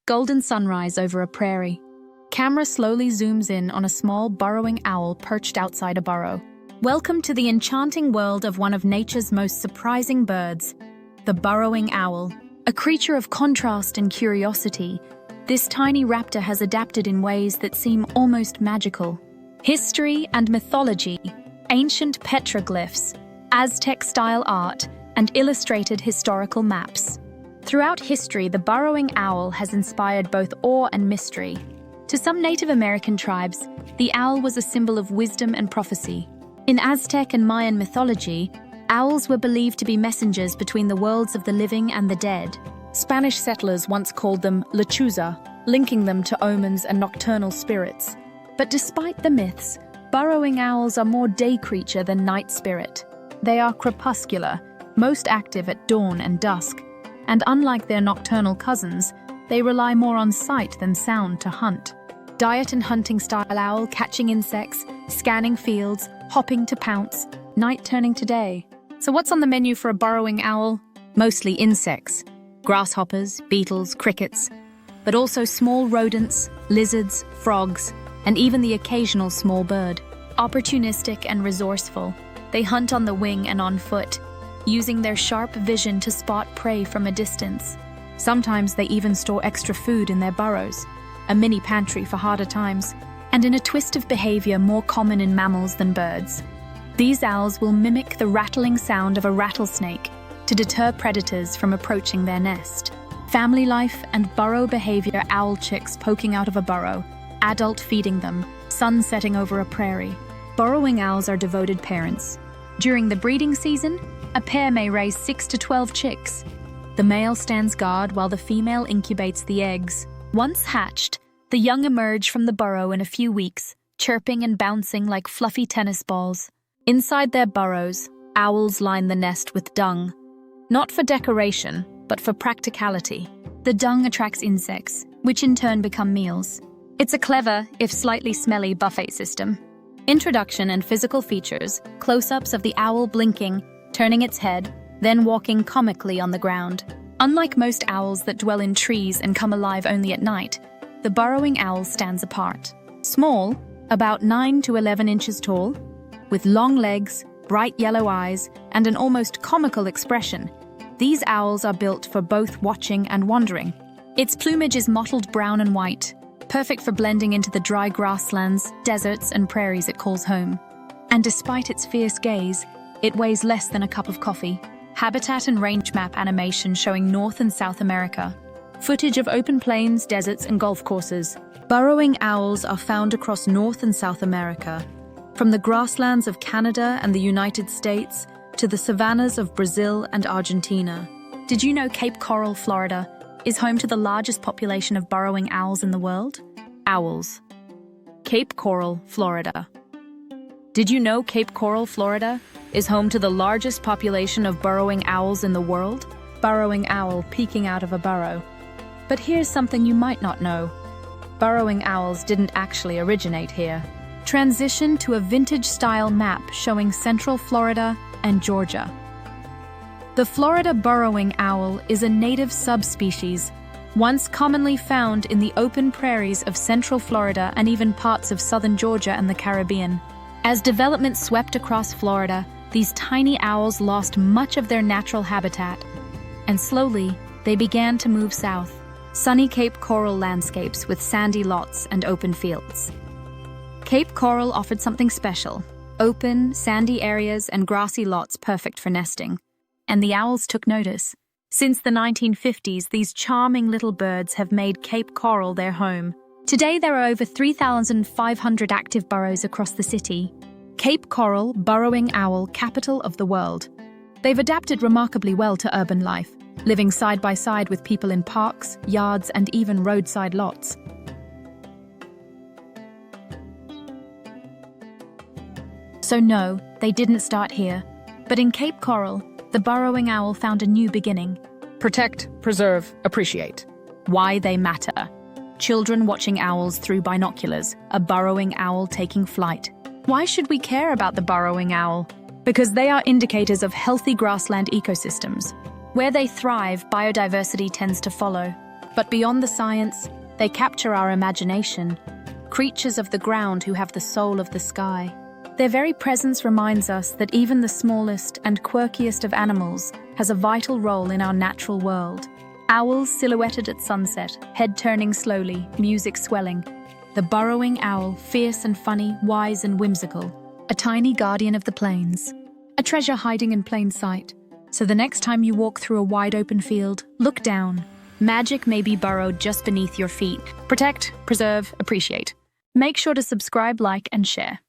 Golden sunrise over a prairie. Camera slowly zooms in on a small burrowing owl perched outside a burrow. Welcome to the enchanting world of one of nature's most surprising birds, the burrowing owl. A creature of contrast and curiosity, this tiny raptor has adapted in ways that seem almost magical. History and mythology, ancient petroglyphs, Aztec-style art, and illustrated historical maps. Throughout history, the burrowing owl has inspired both awe and mystery. To some Native American tribes, the owl was a symbol of wisdom and prophecy. In Aztec and Mayan mythology, owls were believed to be messengers between the worlds of the living and the dead. Spanish settlers once called them lechuza, linking them to omens and nocturnal spirits. But despite the myths, burrowing owls are more day creature than night spirit. They are crepuscular, most active at dawn and dusk, and unlike their nocturnal cousins, they rely more on sight than sound to hunt. Diet and hunting style owl, catching insects, scanning fields, hopping to pounce, night turning to day. So what's on the menu for a burrowing owl? Mostly insects. Grasshoppers, beetles, crickets, but also small rodents, lizards, frogs, and even the occasional small bird. Opportunistic and resourceful, they hunt on the wing and on foot, using their sharp vision to spot prey from a distance. Sometimes they even store extra food in their burrows, a mini pantry for harder times, and in a twist of behavior more common in mammals than birds. These owls will mimic the rattling sound of a rattlesnake to deter predators from approaching their nest. Family life and burrow behavior: owl chicks poking out of a burrow, adult feeding them, sun setting over a prairie. Burrowing owls are devoted parents. During the breeding season, a pair may raise 6 to 12 chicks. The male stands guard while the female incubates the eggs. Once hatched, the young emerge from the burrow in a few weeks, chirping and bouncing like fluffy tennis balls. Inside their burrows, owls line the nest with dung. Not for decoration, but for practicality. The dung attracts insects, which in turn become meals. It's a clever, if slightly smelly, buffet system. Introduction and physical features: close-ups of the owl blinking, turning its head, then walking comically on the ground. Unlike most owls that dwell in trees and come alive only at night, the burrowing owl stands apart. Small, about 9 to 11 inches tall, with long legs, bright yellow eyes, and an almost comical expression, these owls are built for both watching and wandering. Its plumage is mottled brown and white, perfect for blending into the dry grasslands, deserts, and prairies it calls home. And despite its fierce gaze, it weighs less than a cup of coffee. Habitat and range map animation showing North and South America. Footage of open plains, deserts, and golf courses. Burrowing owls are found across North and South America, from the grasslands of Canada and the United States to the savannas of Brazil and Argentina. Did you know Cape Coral, Florida, is home to the largest population of burrowing owls in the world? Owls. Cape Coral, Florida. Did you know Cape Coral, Florida, is home to the largest population of burrowing owls in the world? Burrowing owl peeking out of a burrow. But here's something you might not know. Burrowing owls didn't actually originate here. Transition to a vintage-style map showing Central Florida and Georgia. The Florida burrowing owl is a native subspecies, once commonly found in the open prairies of Central Florida and even parts of southern Georgia and the Caribbean. As development swept across Florida, these tiny owls lost much of their natural habitat, and slowly, they began to move south. Sunny Cape Coral landscapes with sandy lots and open fields. Cape Coral offered something special: open, sandy areas and grassy lots perfect for nesting. And the owls took notice. Since the 1950s, these charming little birds have made Cape Coral their home. Today, there are over 3,500 active burrows across the city. Cape Coral, burrowing owl, capital of the world. They've adapted remarkably well to urban life, living side by side with people in parks, yards, and even roadside lots. So no, they didn't start here. But in Cape Coral, the burrowing owl found a new beginning. Protect, preserve, appreciate. Why they matter. Children watching owls through binoculars, a burrowing owl taking flight. Why should we care about the burrowing owl? Because they are indicators of healthy grassland ecosystems. Where they thrive, biodiversity tends to follow. But beyond the science, they capture our imagination. Creatures of the ground who have the soul of the sky. Their very presence reminds us that even the smallest and quirkiest of animals has a vital role in our natural world. Owls silhouetted at sunset, head turning slowly, music swelling. The burrowing owl, fierce and funny, wise and whimsical. A tiny guardian of the plains. A treasure hiding in plain sight. So the next time you walk through a wide open field, look down. Magic may be burrowed just beneath your feet. Protect, preserve, appreciate. Make sure to subscribe, like, and share.